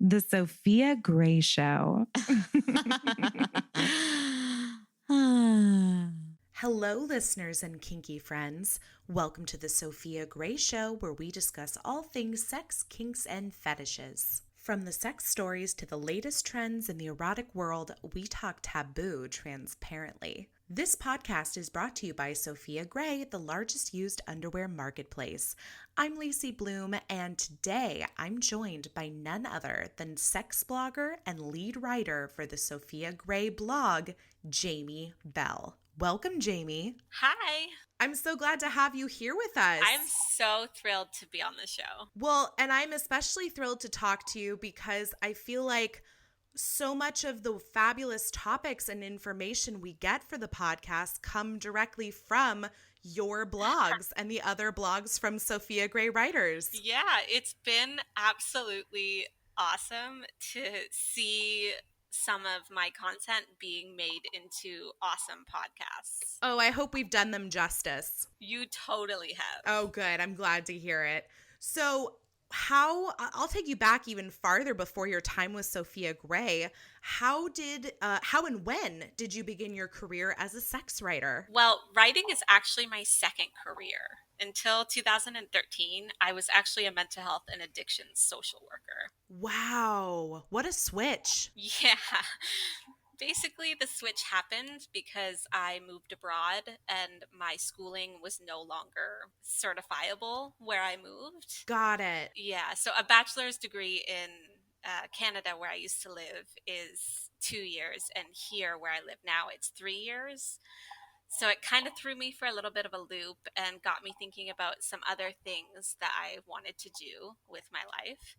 The Sofia Gray Show. Hello, listeners and kinky friends. Welcome to the Sofia Gray Show, where we discuss all things sex, kinks, and fetishes. From the sex stories to the latest trends in the erotic world, we talk taboo transparently. This podcast is brought to you by Sofia Gray, the largest used underwear marketplace. I'm Lacey Bloom, and today I'm joined by none other than sex blogger and lead writer for the Sofia Gray blog, Jaimee Bell. Welcome, Jaimee. Hi. I'm so glad to have you here with us. I'm so thrilled to be on the show. Well, and I'm especially thrilled to talk to you because I feel like so much of the fabulous topics and information we get for the podcast come directly from your blogs and the other blogs from Sofia Gray Writers. Yeah, it's been absolutely awesome to see some of my content being made into awesome podcasts. Oh, I hope we've done them justice. You totally have. Oh, good. I'm glad to hear it. So, I'll take you back even farther before your time with Sofia Gray. How and when did you begin your career as a sex writer? Well, writing is actually my second career. Until 2013, I was actually a mental health and addictions social worker. Wow, what a switch. Yeah. Basically, the switch happened because I moved abroad and my schooling was no longer certifiable where I moved. Got it. Yeah, so a bachelor's degree in Canada, where I used to live, is 2 years, and here where I live now, it's 3 years. So it kind of threw me for a little bit of a loop and got me thinking about some other things that I wanted to do with my life.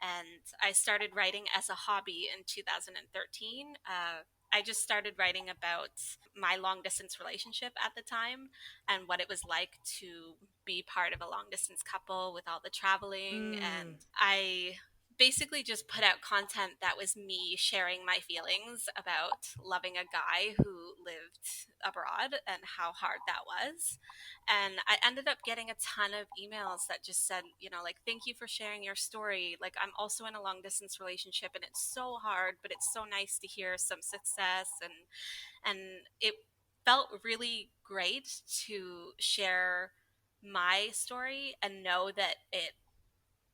And I started writing as a hobby in 2013. I just started writing about my long distance relationship at the time and what it was like to be part of a long distance couple with all the traveling. And I basically just put out content that was me sharing my feelings about loving a guy who lived abroad and how hard that was. And I ended up getting a ton of emails that just said, like, thank you for sharing your story. Like, I'm also in a long distance relationship and it's so hard, but it's so nice to hear some success. And it felt really great to share my story and know that it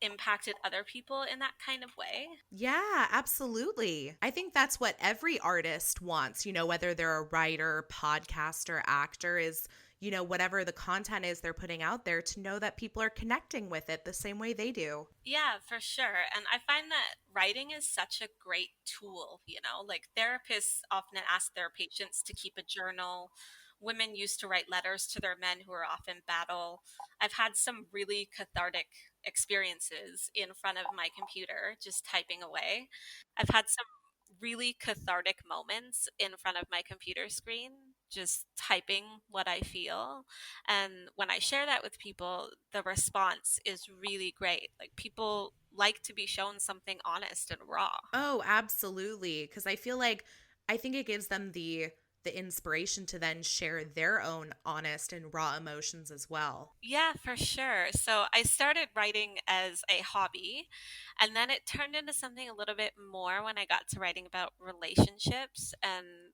impacted other people in that kind of way. Yeah, absolutely. I think that's what every artist wants, whether they're a writer, podcaster, actor, is, whatever the content is they're putting out there, to know that people are connecting with it the same way they do. Yeah, for sure. And I find that writing is such a great tool, like therapists often ask their patients to keep a journal. Women used to write letters to their men who are off in battle. I've had some really cathartic experiences in front of my computer, just typing away. I've had some really cathartic moments in front of my computer screen, just typing what I feel. And when I share that with people, the response is really great. Like, people like to be shown something honest and raw. Oh, absolutely. Because I think it gives them the inspiration to then share their own honest and raw emotions as well. Yeah, for sure. So I started writing as a hobby, and then it turned into something a little bit more when I got to writing about relationships. And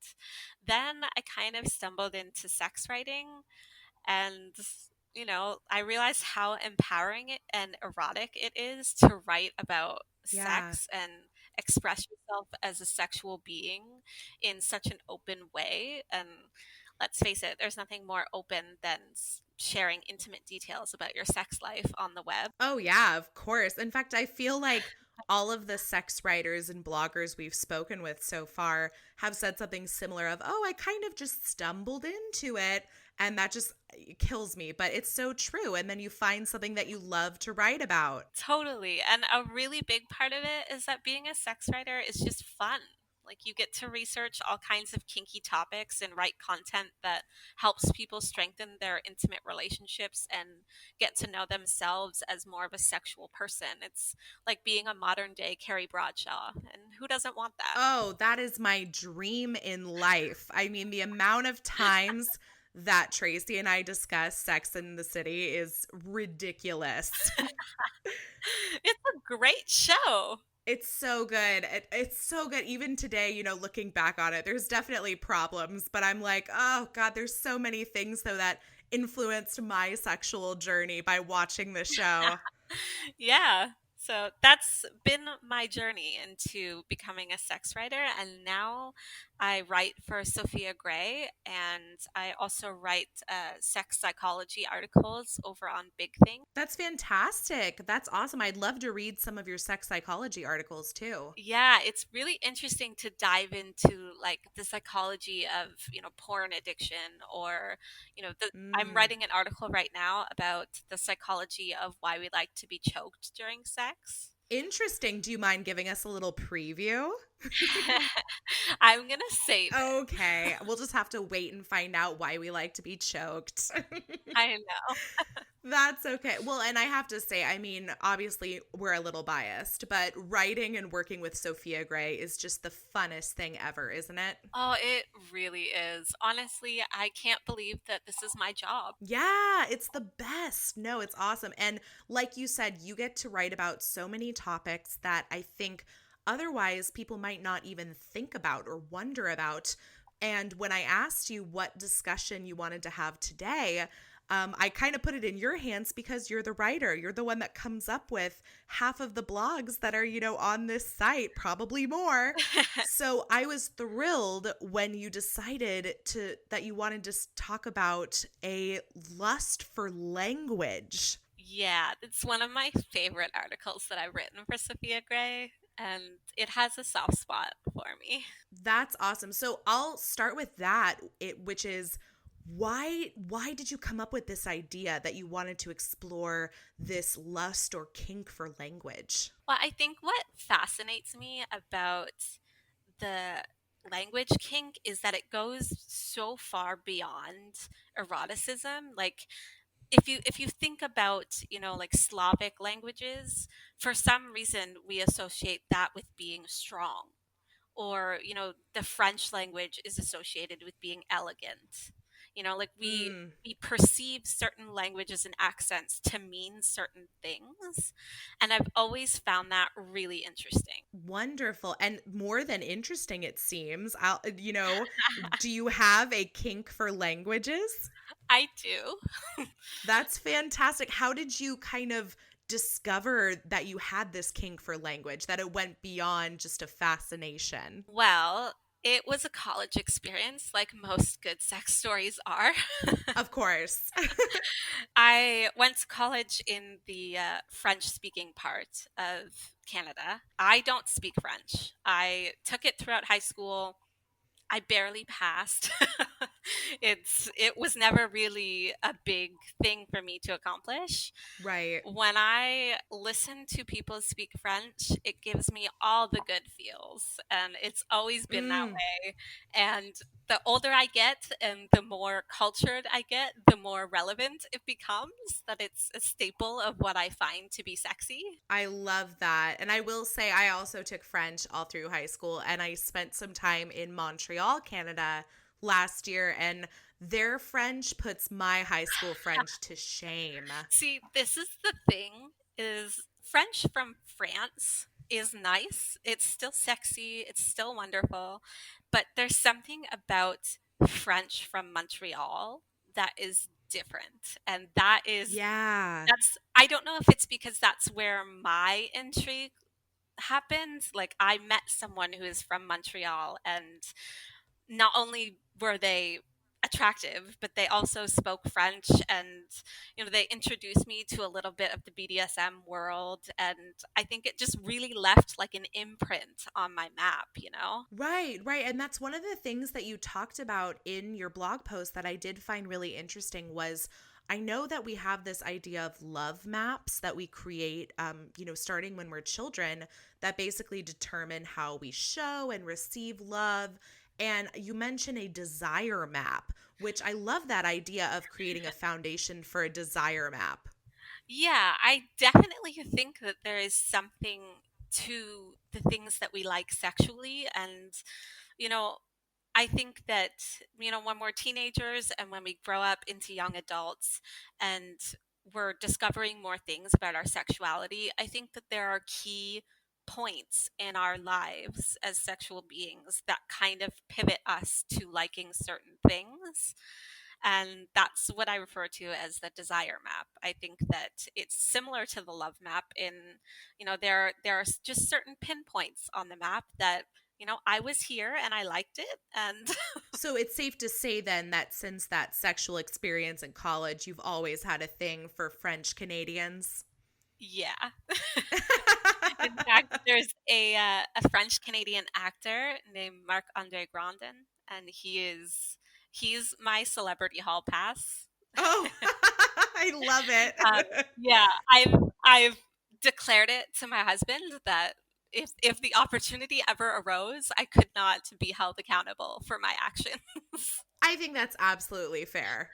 then I kind of stumbled into sex writing. And, I realized how empowering it and erotic it is to write about Yeah. sex and express yourself as a sexual being in such an open way. And let's face it, there's nothing more open than sharing intimate details about your sex life on the web. Oh, yeah, of course. In fact, I feel like all of the sex writers and bloggers we've spoken with so far have said something similar of, oh, I kind of just stumbled into it. And that just kills me. But it's so true. And then you find something that you love to write about. Totally. And a really big part of it is that being a sex writer is just fun. Like, you get to research all kinds of kinky topics and write content that helps people strengthen their intimate relationships and get to know themselves as more of a sexual person. It's like being a modern day Carrie Bradshaw. And who doesn't want that? Oh, that is my dream in life. I mean, the amount of times that Tracy and I discuss Sex in the City is ridiculous. It's a great show. It's so good. It's so good. Even today, looking back on it, there's definitely problems, but I'm like, oh God, there's so many things though that influenced my sexual journey by watching the show. Yeah. So that's been my journey into becoming a sex writer. And now I write for Sophia Gray, and I also write sex psychology articles over on Big Thing. That's fantastic. That's awesome. I'd love to read some of your sex psychology articles too. Yeah, it's really interesting to dive into like the psychology of, porn addiction or, I'm Mm. writing an article right now about the psychology of why we like to be choked during sex. Interesting. Do you mind giving us a little preview? I'm going to save it. Okay. We'll just have to wait and find out why we like to be choked. I know. That's okay. Well, and I have to say, I mean, obviously we're a little biased, but writing and working with Sophia Gray is just the funnest thing ever, isn't it? Oh, it really is. Honestly, I can't believe that this is my job. Yeah, it's the best. No, it's awesome. And like you said, you get to write about so many topics that I think otherwise people might not even think about or wonder about. And when I asked you what discussion you wanted to have today, I kind of put it in your hands because you're the writer. You're the one that comes up with half of the blogs that are, on this site, probably more. So I was thrilled when you decided that you wanted to talk about a lust for language. Yeah, it's one of my favorite articles that I've written for Sophia Gray, and it has a soft spot for me. That's awesome. So I'll start with which is why did you come up with this idea that you wanted to explore this lust or kink for language? Well, I think what fascinates me about the language kink is that it goes so far beyond eroticism. Like if you think about, like Slavic languages, for some reason we associate that with being strong. Or, the French language is associated with being elegant. Like Mm. we perceive certain languages and accents to mean certain things, and I've always found that really interesting. Wonderful. And more than interesting, it seems. Do you have a kink for languages? I do. That's fantastic. How did you kind of discover that you had this kink for language, that it went beyond just a fascination? Well, it was a college experience, like most good sex stories are. Of course. I went to college in the French speaking part of Canada. I don't speak French. I took it throughout high school. I barely passed. It was never really a big thing for me to accomplish. Right. When I listen to people speak French, it gives me all the good feels, and it's always been that Mm. way. And the older I get and the more cultured I get, the more relevant it becomes, that it's a staple of what I find to be sexy. I love that. And I will say, I also took French all through high school, and I spent some time in Montreal, Canada last year, and their French puts my high school French to shame. See, this is the thing, is French from France is nice. It's still sexy, it's still wonderful, but there's something about French from Montreal that is different. And Yeah. that's I don't know if it's because that's where my intrigue happened. Like I met someone who is from Montreal, and not only were they attractive, but they also spoke French, and they introduced me to a little bit of the BDSM world, and I think it just really left like an imprint on my map. Right, right. And that's one of the things that you talked about in your blog post that I did find really interesting was I know that we have this idea of love maps that we create, starting when we're children that basically determine how we show and receive love. And you mentioned a desire map, which I love that idea of creating a foundation for a desire map. Yeah, I definitely think that there is something to the things that we like sexually. And, you know, I think that, when we're teenagers and when we grow up into young adults and we're discovering more things about our sexuality, I think that there are key points in our lives as sexual beings that kind of pivot us to liking certain things. And that's what I refer to as the desire map. I think that it's similar to the love map in, there are just certain pinpoints on the map that, I was here and I liked it. And So it's safe to say then that since that sexual experience in college, you've always had a thing for French Canadians? yeah. In fact, there's a French Canadian actor named Marc-André Grandin, and he's my celebrity hall pass. Oh, I love Um, it. yeah, I've declared it to my husband that if the opportunity ever arose, I could not be held accountable for my actions. I think that's absolutely fair.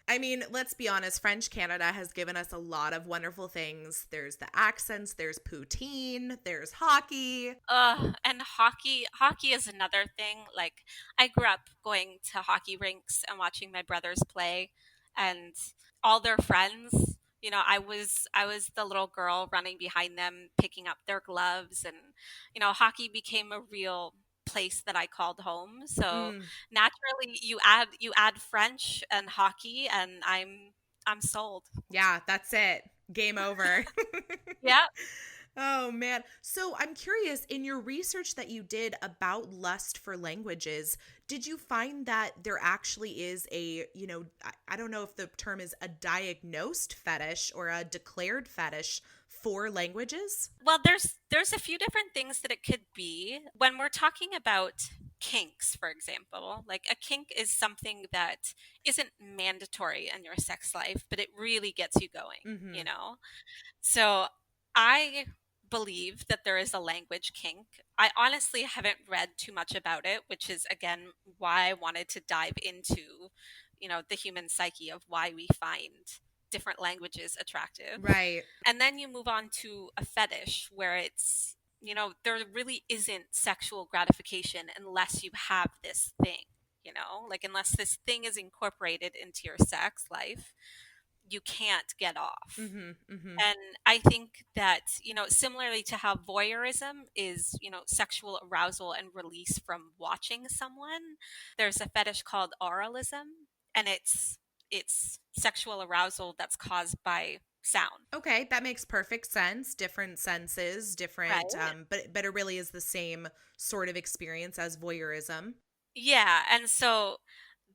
I mean, let's be honest, French Canada has given us a lot of wonderful things. There's the accents, there's poutine, there's hockey. And hockey is another thing. Like, I grew up going to hockey rinks and watching my brothers play, and all their friends. I was the little girl running behind them, picking up their gloves, and hockey became a real place that I called home. So Mm, naturally, you add French and hockey, and I'm sold. yeah, that's it. Game over. Yeah. Oh man. So I'm curious, in your research that you did about lust for languages, did you find that there actually is I don't know if the term is a diagnosed fetish or a declared fetish for languages? Well, there's a few different things that it could be. When we're talking about kinks, for example, like a kink is something that isn't mandatory in your sex life, but it really gets you going, Mm-hmm. So I believe that there is a language kink. I honestly haven't read too much about it, which is again why I wanted to dive into, the human psyche of why we find different languages attractive. Right. And then you move on to a fetish where it's, there really isn't sexual gratification unless you have this thing, like unless this thing is incorporated into your sex life, you can't get off. Mm-hmm. Mm-hmm. And I think that, similarly to how voyeurism is, sexual arousal and release from watching someone, there's a fetish called oralism, and it's sexual arousal that's caused by sound. Okay, that makes perfect sense. Different senses, Right. different but it really is the same sort of experience as voyeurism. Yeah, and so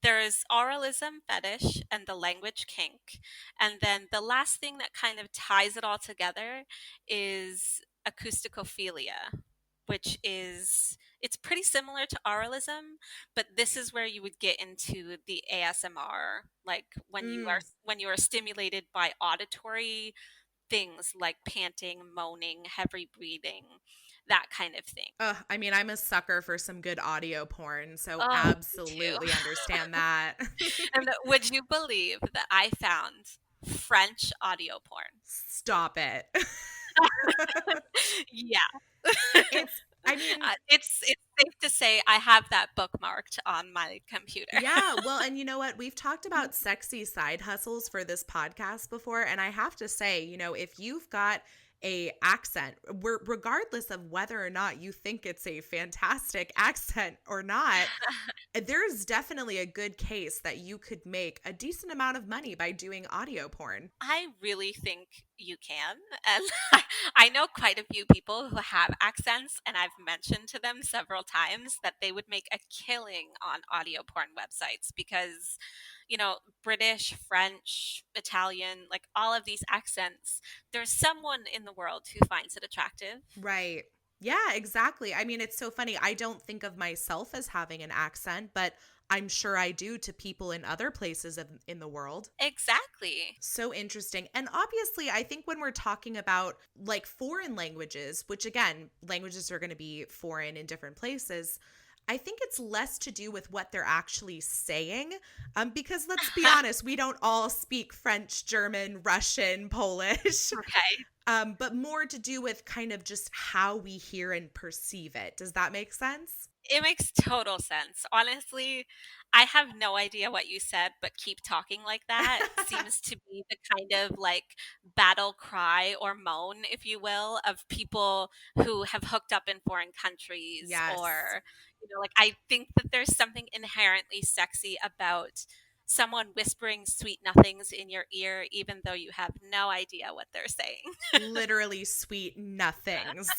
there's oralism fetish and the language kink. And then the last thing that kind of ties it all together is acoustic Ophelia, which is it's pretty similar to oralism, but this is where you would get into the ASMR, like Mm. when you are stimulated by auditory things like panting, moaning, heavy breathing, that kind of thing. I mean, I'm a sucker for some good audio porn, so Oh, me too. absolutely understand that. And would you believe that I found French audio porn? Stop it. Yeah. It's I mean, It's safe to say I have that bookmarked on my computer. yeah, well, and you know what? We've talked about sexy side hustles for this podcast before, and I have to say, if you've got a accent, regardless of whether or not you think it's a fantastic accent or not, there's definitely a good case that you could make a decent amount of money by doing audio porn. I really think you can. And I know quite a few people who have accents, and I've mentioned to them several times that they would make a killing on audio porn websites because, British, French, Italian, like all of these accents, there's someone in the world who finds it attractive. Right. Yeah, exactly. I mean, it's so funny. I don't think of myself as having an accent, but I'm sure I do to people in other places in the world. Exactly. So interesting. And obviously, I think when we're talking about like foreign languages, which again, languages are going to be foreign in different places, I think it's less to do with what they're actually saying. Because let's be honest, we don't all speak French, German, Russian, Polish, Okay. but more to do with kind of just how we hear and perceive it. Does that make sense? It makes total sense. Honestly, I have no idea what you said, but keep talking like that seems to be the kind of like battle cry or moan, if you will, of people who have hooked up in foreign countries Yes. or, like I think that there's something inherently sexy about someone whispering sweet nothings in your ear, even though you have no idea what they're saying. Literally sweet nothings.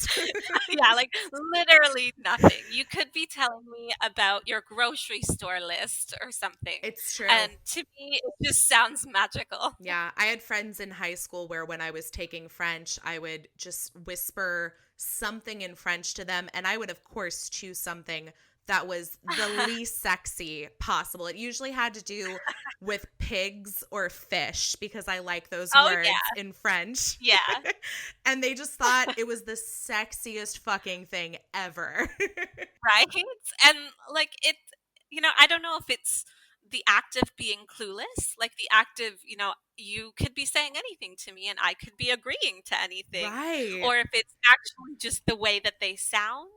Yeah, like literally nothing. You could be telling me about your grocery store list or something. It's true. And to me, it just sounds magical. Yeah, I had friends in high school where when I was taking French, I would just whisper something in French to them, and I would, of course, choose something that was the least sexy possible. It usually had to do with pigs or fish because I like those Oh, words yeah. in French. Yeah. And they just thought it was the sexiest fucking thing ever. Right? And like I don't know if it's the act of being clueless, like the act of, you could be saying anything to me and I could be agreeing to anything, Right. or if it's actually just the way that they sound.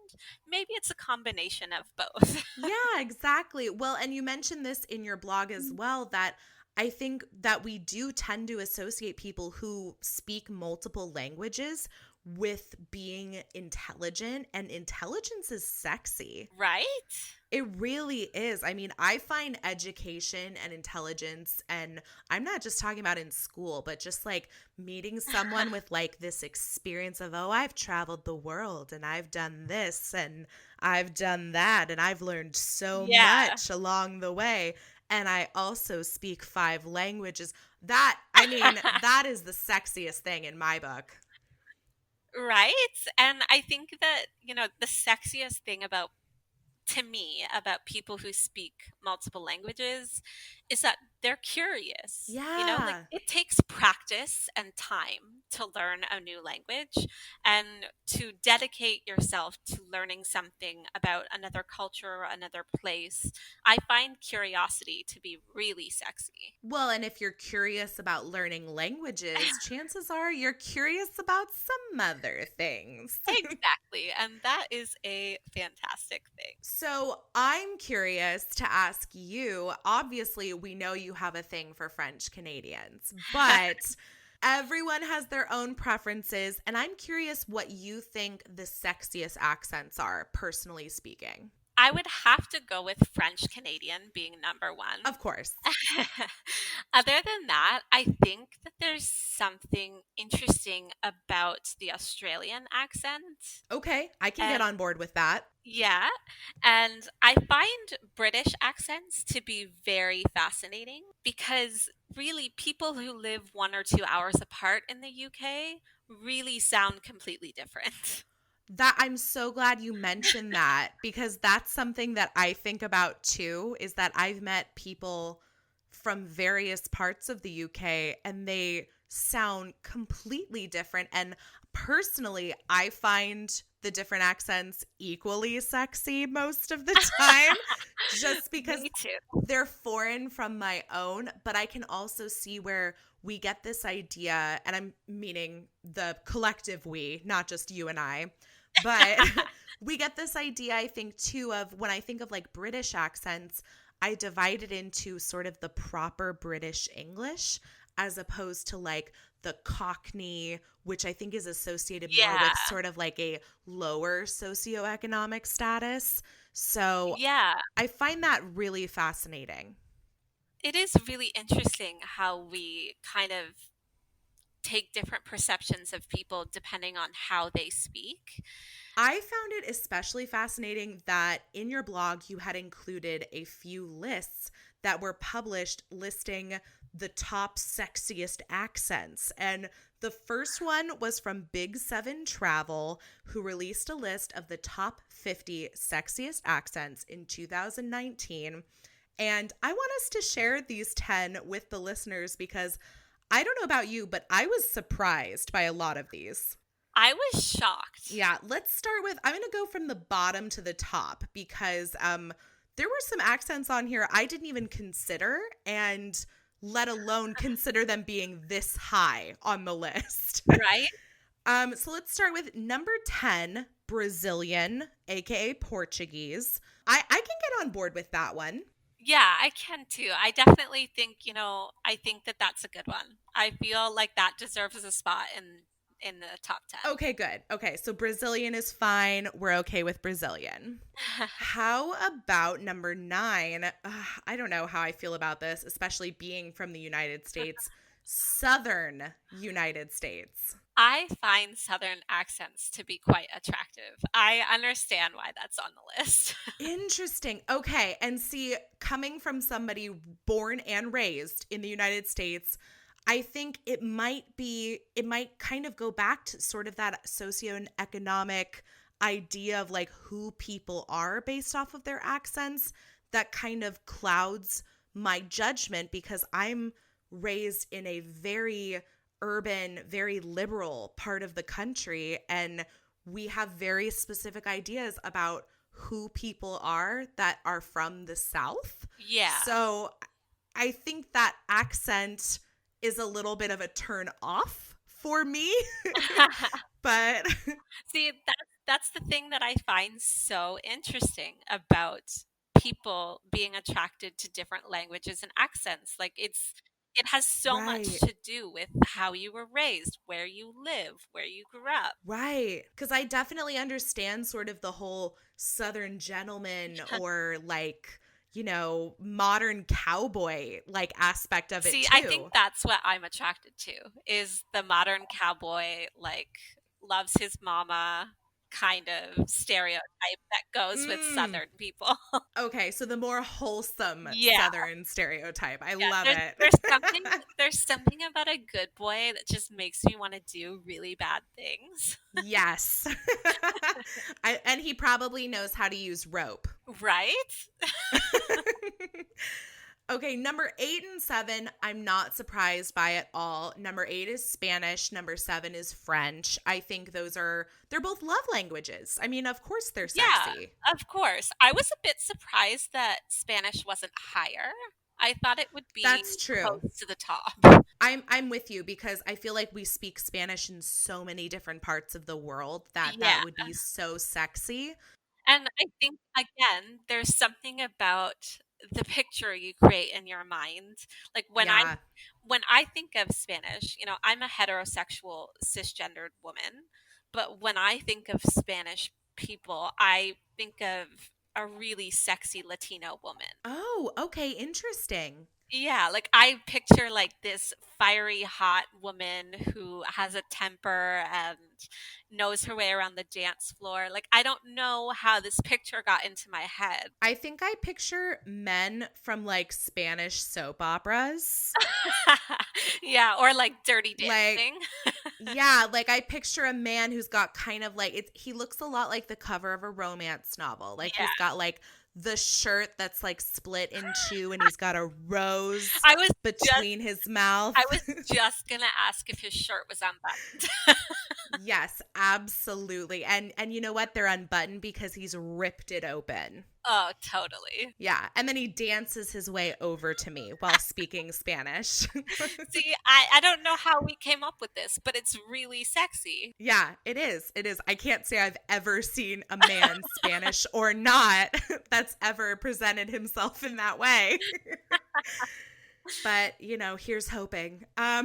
Maybe it's a combination of both. Yeah, exactly. Well, and you mentioned this in your blog as well, that I think that we do tend to associate people who speak multiple languages with being intelligent, and intelligence is sexy. Right? It really is. I mean, I find education and intelligence, and I'm not just talking about in school, but just like meeting someone with like this experience of, oh, I've traveled the world and I've done this and I've done that and I've learned so Yeah. much along the way. And I also speak 5 languages. That is the sexiest thing in my book. Right? And I think that, the sexiest thing to me about people who speak multiple languages is that they're curious. Like Yeah. it takes practice and time to learn a new language, and to dedicate yourself to learning something about another culture or another place. I find curiosity to be really sexy. Well, and if you're curious about learning languages, chances are you're curious about some other things. Exactly. And that is a fantastic thing. So I'm curious to ask you, obviously, we know you have a thing for French Canadians, but everyone has their own preferences. And I'm curious what you think the sexiest accents are, personally speaking. I would have to go with French Canadian being number one. Of course. Other than that, I think that there's something interesting about the Australian accent. Okay, I can get on board with that. Yeah, and I find British accents to be very fascinating because really people who live 1 or 2 hours apart in the UK really sound completely different. That I'm so glad you mentioned that, because that's something that I think about too, is that I've met people from various parts of the UK and they sound completely different. And personally, I find the different accents equally sexy most of the time, just because Me too. they're foreign from my own. But I can also see where we get this idea, and I'm meaning the collective we, not just you and I. But we get this idea, I think, too, of when I think of like British accents, I divide it into sort of the proper British English as opposed to like the Cockney, which I think is associated more with sort of like a lower socioeconomic status. So Yeah. I find that really fascinating. It is really interesting how we kind of take different perceptions of people depending on how they speak. I found it especially fascinating that in your blog you had included a few lists that were published listing the top sexiest accents. And the first one was from Big 7 Travel, who released a list of the top 50 sexiest accents in 2019. And I want us to share these 10 with the listeners because I don't know about you, but I was surprised by a lot of these. I was shocked. Yeah, let's start with, I'm going to go from the bottom to the top because there were some accents on here I didn't even consider, and let alone consider them being this high on the list. Right? So let's start with number 10, Brazilian, aka Portuguese. I can get on board with that one. Yeah, I can too. I definitely think, I think that that's a good one. I feel like that deserves a spot in the top 10. Okay, good. Okay, so Brazilian is fine. We're okay with Brazilian. How about number 9? I don't know how I feel about this, especially being from the United States. Southern United States. I find Southern accents to be quite attractive. I understand why that's on the list. Interesting. Okay. And see, coming from somebody born and raised in the United States, I think it might kind of go back to sort of that socioeconomic idea of like who people are based off of their accents that kind of clouds my judgment because I'm raised in a very urban, very liberal part of the country. And we have very specific ideas about who people are that are from the South. Yeah. So I think that accent is a little bit of a turn off for me. But See, that's the thing that I find so interesting about people being attracted to different languages and accents. Like it has so much right. to do with how you were raised, where you live, where you grew up. Right. Because I definitely understand sort of the whole Southern gentleman or like, modern cowboy like aspect of it See, too. I think that's what I'm attracted to is the modern cowboy, like loves his mama kind of stereotype that goes with Southern people. Okay, so the more wholesome Yeah. Southern stereotype. I Yeah, love it. there's something about a good boy that just makes me want to do really bad things. Yes. And he probably knows how to use rope. Right? Okay, number 8 and 7, I'm not surprised by at all. Number 8 is Spanish. Number 7 is French. I think they're both love languages. I mean, of course they're sexy. Yeah, of course. I was a bit surprised that Spanish wasn't higher. I thought it would be That's true. close to the top. I'm with you because I feel like we speak Spanish in so many different parts of the world that Yeah. would be so sexy. And I think, again, there's something about the picture you create in your mind. Like Yeah. when I think of Spanish, I'm a heterosexual cisgendered woman, but when I think of Spanish people, I think of a really sexy Latino woman. Oh, okay, interesting. Yeah, like I picture like this fiery hot woman who has a temper and knows her way around the dance floor. Like I don't know how this picture got into my head. I think I picture men from like Spanish soap operas. Yeah, or like Dirty Like, Dancing. yeah, like I picture a man who's got kind of like he looks a lot like the cover of a romance novel. Like Yeah. he's got like the shirt that's like split in two and he's got a rose between his mouth. I was just going to ask if his shirt was unbuttoned. Yes, absolutely. And you know what? They're unbuttoned because he's ripped it open. Oh, totally. Yeah. And then he dances his way over to me while speaking Spanish. See, I don't know how we came up with this, but it's really sexy. Yeah, it is. It is. I can't say I've ever seen a man, Spanish or not, that's ever presented himself in that way. But, here's hoping. Yeah.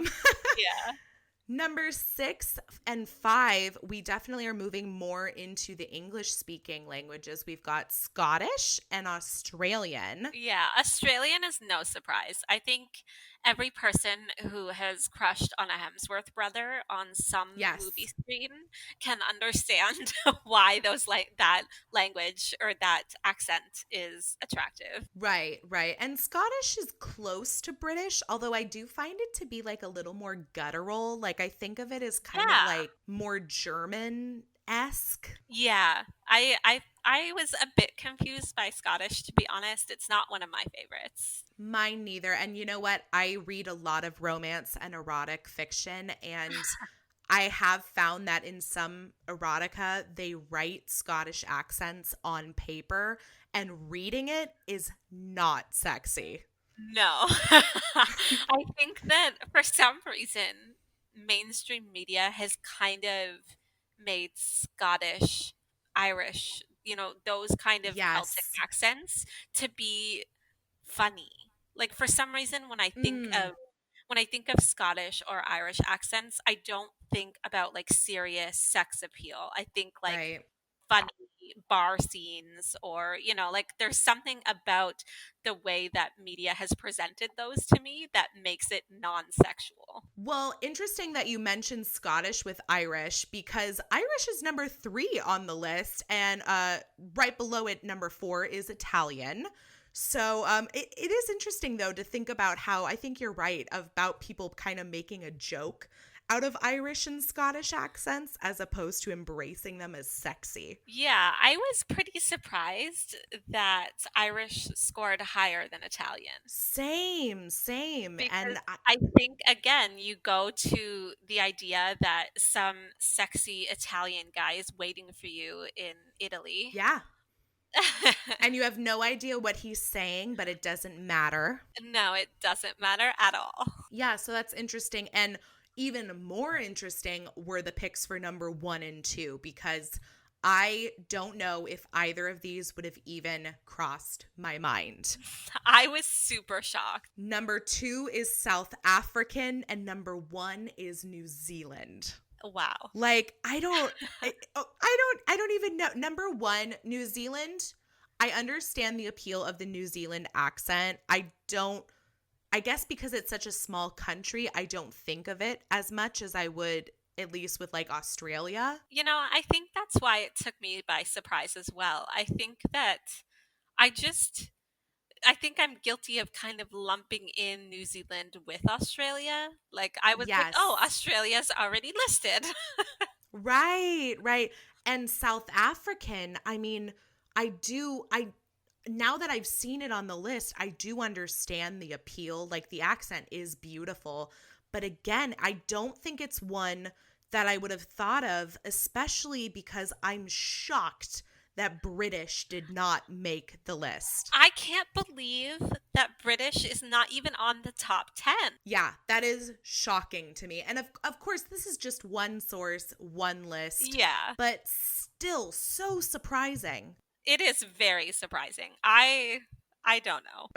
Number 6 and 5, we definitely are moving more into the English-speaking languages. We've got Scottish and Australian. Yeah, Australian is no surprise. I think every person who has crushed on a Hemsworth brother on some movie screen can understand why that language or that accent is attractive. Right, right. And Scottish is close to British, although I do find it to be like a little more guttural. Like I think of it as kind of like more German-esque. Yeah, I was a bit confused by Scottish, to be honest. It's not one of my favorites. Mine neither. And you know what? I read a lot of romance and erotic fiction, and I have found that in some erotica, they write Scottish accents on paper, and reading it is not sexy. No. I think that for some reason, mainstream media has kind of made Scottish, Irish, those kind of Celtic Yes. accents to be funny. Like for some reason Mm, when I think of Scottish or Irish accents, I don't think about like serious sex appeal. I think like right. funny bar scenes or, like there's something about the way that media has presented those to me that makes it non-sexual. Well, interesting that you mentioned Scottish with Irish because Irish is number 3 on the list, and right below it, number 4 is Italian. So it is interesting, though, to think about how I think you're right about people kind of making a joke out of Irish and Scottish accents as opposed to embracing them as sexy. Yeah, I was pretty surprised that Irish scored higher than Italian Same, same. because And I think, again, you go to the idea that some sexy Italian guy is waiting for you in Italy. yeah. And you have no idea what he's saying, but it doesn't matter. No, it doesn't matter at all. Yeah, so that's interesting. And even more interesting were the picks for number 1 and 2 because I don't know if either of these would have even crossed my mind. I was super shocked. Number 2 is South African and number 1 is New Zealand. Wow. Like I don't even know. Number 1, New Zealand. I understand the appeal of the New Zealand accent. I guess because it's such a small country, I don't think of it as much as I would at least with like Australia. I think that's why it took me by surprise as well. I think that I just I think I'm guilty of kind of lumping in New Zealand with Australia. Like I was like, "Oh, Yes. Australia's already listed." Right, right. And South African, I mean, I now that I've seen it on the list, I do understand the appeal. Like the accent is beautiful. But again, I don't think it's one that I would have thought of, especially because I'm shocked that British did not make the list. I can't believe that British is not even on the top 10. Yeah, that is shocking to me. And of course, this is just one source, one list, Yeah, but still so surprising. it is very surprising. I don't know.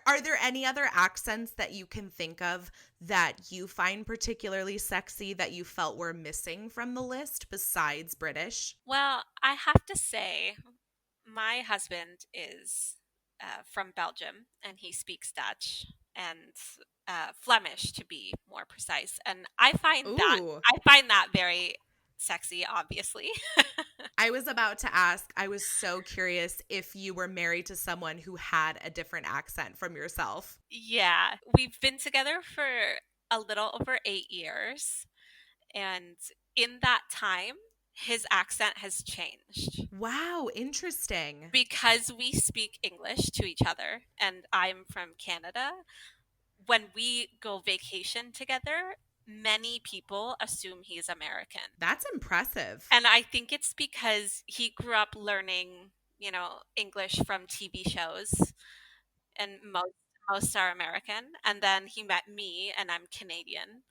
Are there any other accents that you can think of that you find particularly sexy that you felt were missing from the list besides British? Well, I have to say my husband is from Belgium and he speaks Dutch and Flemish to be more precise. And Ooh, I find that very sexy, obviously. I was about to ask, I was so curious if you were married to someone who had a different accent from yourself. Yeah, we've been together for a little over 8 years, and in that time, his accent has changed Wow, interesting. because we speak English to each other, and I'm from Canada. When we go vacation together, many people assume he's American. That's impressive. And I think it's because he grew up learning, English from TV shows, and most are American. And then he met me, and I'm Canadian.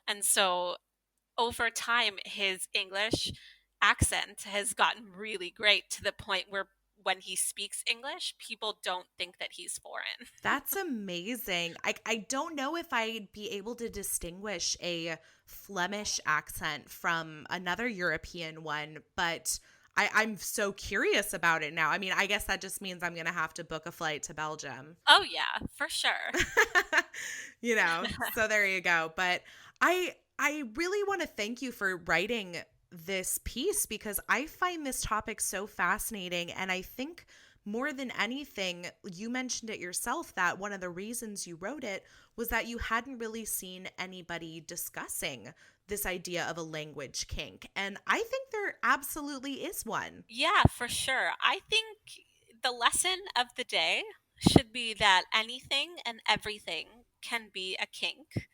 And so over time, his English accent has gotten really great to the point where when he speaks English, people don't think that he's foreign. That's amazing. I don't know if I'd be able to distinguish a Flemish accent from another European one, but I'm so curious about it now. I mean, I guess that just means I'm going to have to book a flight to Belgium. Oh, yeah, for sure. you know, so there you go. But I really want to thank you for writing this piece because I find this topic so fascinating. And I think more than anything, you mentioned it yourself that one of the reasons you wrote it was that you hadn't really seen anybody discussing this idea of a language kink. And I think there absolutely is one. Yeah, for sure. I think the lesson of the day should be that anything and everything can be a kink.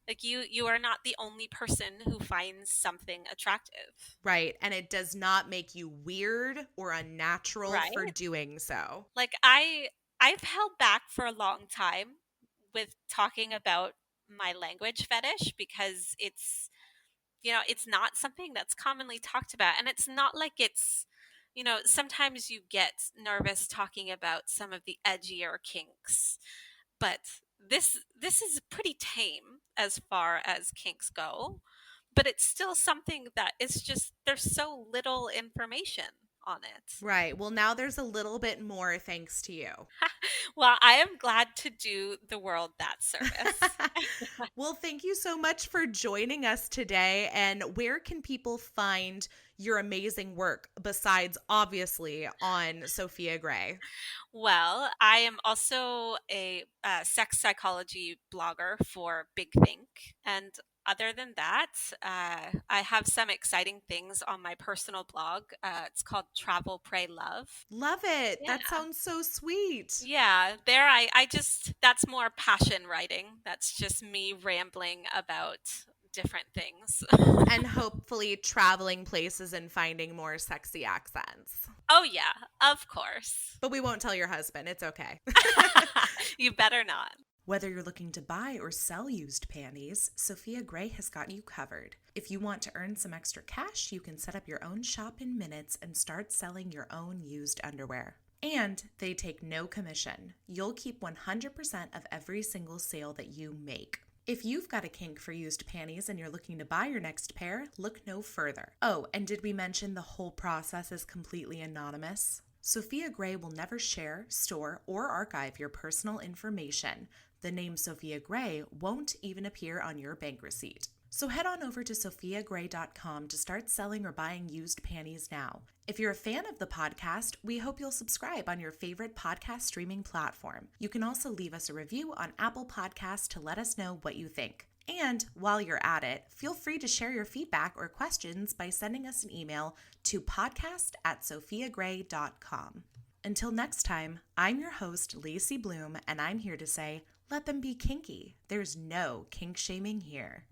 Like you are not the only person who finds something attractive. Right. And it does not make you weird or unnatural for Right? doing so. Like I've held back for a long time with talking about my language fetish because it's not something that's commonly talked about. And it's not like sometimes you get nervous talking about some of the edgier kinks, but this is pretty tame as far as kinks go, but it's still something that is just there's so little information on it. Right. Well, now there's a little bit more thanks to you. Well, I am glad to do the world that service. Well, thank you so much for joining us today. And where can people find your amazing work besides obviously on Sofia Gray? Well, I am also a sex psychology blogger for Big Think. And other than that, I have some exciting things on my personal blog. It's called Travel, Pray, Love. Love it. Yeah. That sounds so sweet. Yeah, there I just, that's more passion writing. That's just me rambling about different things. And hopefully traveling places and finding more sexy accents. Oh, yeah, of course. But we won't tell your husband. It's okay. You better not. Whether you're looking to buy or sell used panties, Sofia Gray has got you covered. If you want to earn some extra cash, you can set up your own shop in minutes and start selling your own used underwear. And they take no commission. You'll keep 100% of every single sale that you make. If you've got a kink for used panties and you're looking to buy your next pair, look no further. Oh, and did we mention the whole process is completely anonymous? Sofia Gray will never share, store, or archive your personal information. The name Sofia Gray won't even appear on your bank receipt. So head on over to sofiagray.com to start selling or buying used panties now. If you're a fan of the podcast, we hope you'll subscribe on your favorite podcast streaming platform. You can also leave us a review on Apple Podcasts to let us know what you think. And while you're at it, feel free to share your feedback or questions by sending us an email to podcast@sofiagray.com. Until next time, I'm your host, Lacey Bloom, and I'm here to say, let them be kinky. There's no kink shaming here.